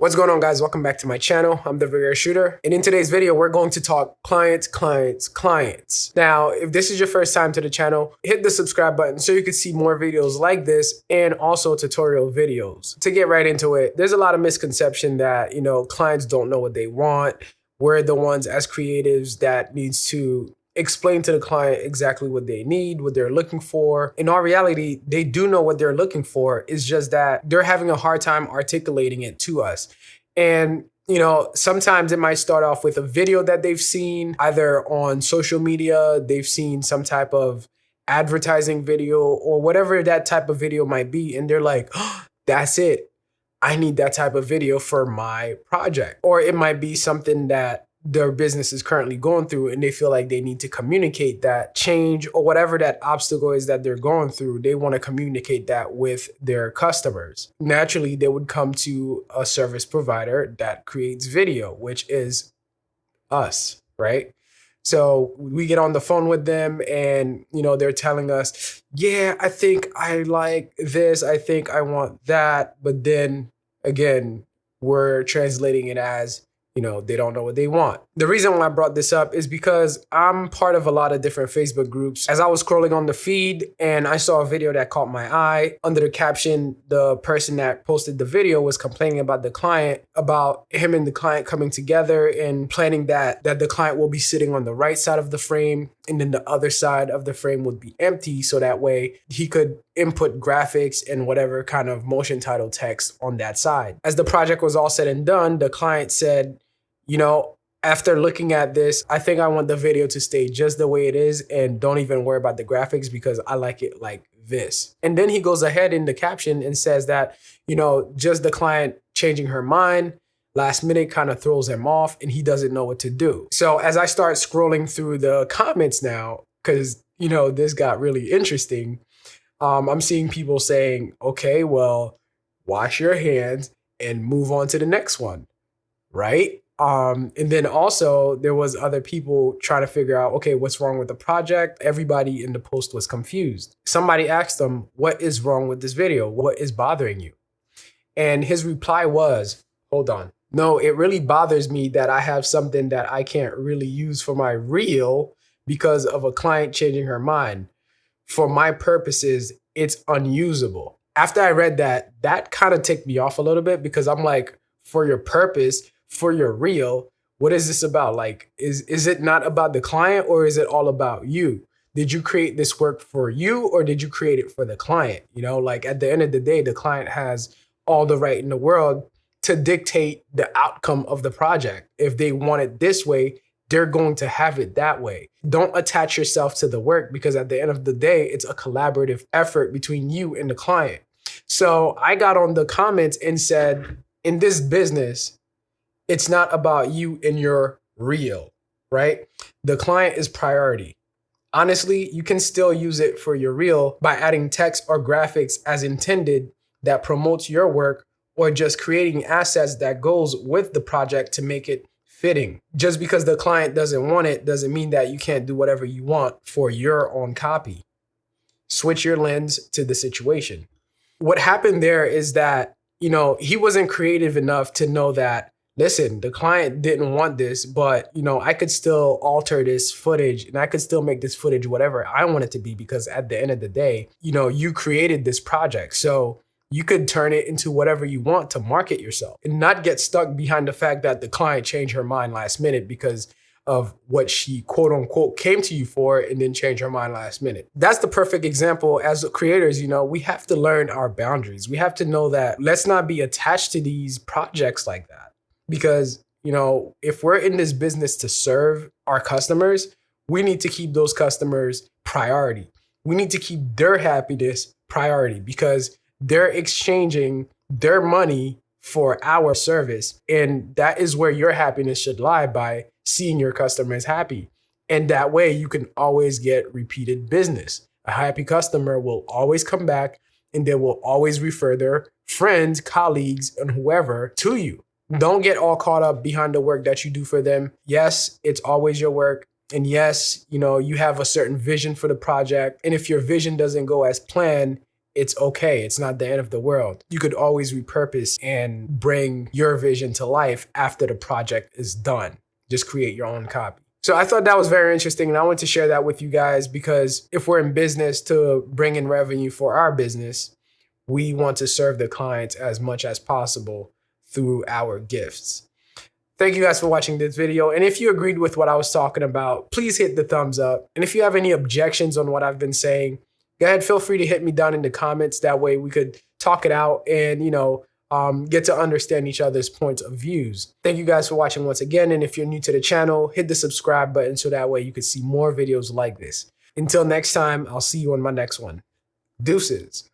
What's going on, guys? Welcome back to my channel. I'm the Vigorous Shooter. And in today's video, we're going to talk clients. Now, if this is your first time to the channel, hit the subscribe button so you can see more videos like this and also tutorial videos. To get right into it, there's a lot of misconception that, clients don't know what they want. We're the ones as creatives that needs to explain to the client exactly what they need, what they're looking for. In all reality, they do know what they're looking for. It's just that they're having a hard time articulating it to us. And sometimes it might start off with a video that they've seen either on social media, they've seen some type of advertising video or whatever that type of video might be. And they're like, oh, that's it. I need that type of video for my project. Or it might be something that their business is currently going through and they feel like they need to communicate that change or whatever that obstacle is that they're going through. They want to communicate that with their customers. Naturally, they would come to a service provider that creates video, which is us, right? So we get on the phone with them and, they're telling us, yeah, I think I like this. I think I want that. But then again, we're translating it as, they don't know what they want. The reason why I brought this up is because I'm part of a lot of different Facebook groups. As I was scrolling on the feed and I saw a video that caught my eye, under the caption, the person that posted the video was complaining about the client, about him and the client coming together and planning that the client will be sitting on the right side of the frame and then the other side of the frame would be empty. So that way he could input graphics and whatever kind of motion title text on that side. As the project was all said and done, the client said, after looking at this, I think I want the video to stay just the way it is and don't even worry about the graphics because I like it like this. And then he goes ahead in the caption and says that, just the client changing her mind last minute kind of throws him off and he doesn't know what to do. So as I start scrolling through the comments now, because, this got really interesting, I'm seeing people saying, okay, well, wash your hands and move on to the next one, right? And then also there was other people trying to figure out, okay, what's wrong with the project? Everybody in the post was confused. Somebody asked them, what is wrong with this video? What is bothering you? And his reply was, hold on. No, it really bothers me that I have something that I can't really use for my reel because of a client changing her mind. For my purposes, it's unusable. After I read that, that kind of ticked me off a little bit because I'm like, for your purpose, for your reel, what is this about? Like, is it not about the client or is it all about you? Did you create this work for you or did you create it for the client? Like at the end of the day, the client has all the right in the world to dictate the outcome of the project. If they want it this way, they're going to have it that way. Don't attach yourself to the work because at the end of the day, it's a collaborative effort between you and the client. So I got on the comments and said, in this business, it's not about you and your reel, right? The client is priority. Honestly, you can still use it for your reel by adding text or graphics as intended that promotes your work or just creating assets that goes with the project to make it fitting. Just because the client doesn't want it doesn't mean that you can't do whatever you want for your own copy. Switch your lens to the situation. What happened there is that, he wasn't creative enough to know that, listen, the client didn't want this, but, I could still alter this footage and I could still make this footage whatever I want it to be because at the end of the day, you created this project. So you could turn it into whatever you want to market yourself and not get stuck behind the fact that the client changed her mind last minute because of what she quote unquote came to you for and then change her mind last minute. That's the perfect example. As creators, we have to learn our boundaries. We have to know that let's not be attached to these projects like that. Because, if we're in this business to serve our customers, we need to keep those customers priority. We need to keep their happiness priority because they're exchanging their money for our service. And that is where your happiness should lie, by seeing your customers happy. And that way you can always get repeated business. A happy customer will always come back and they will always refer their friends, colleagues, and whoever to you. Don't get all caught up behind the work that you do for them. Yes, it's always your work. And yes, you have a certain vision for the project. And if your vision doesn't go as planned, It's okay. It's not the end of the world. You could always repurpose and bring your vision to life after the project is done. Just create your own copy. So I thought that was very interesting, and I wanted to share that with you guys because if we're in business to bring in revenue for our business, we want to serve the clients as much as possible through our gifts. Thank you guys for watching this video. And if you agreed with what I was talking about, please hit the thumbs up. And if you have any objections on what I've been saying, go ahead, feel free to hit me down in the comments. That way we could talk it out and, get to understand each other's points of views. Thank you guys for watching once again. And if you're new to the channel, hit the subscribe button so that way you can see more videos like this. Until next time, I'll see you on my next one. Deuces.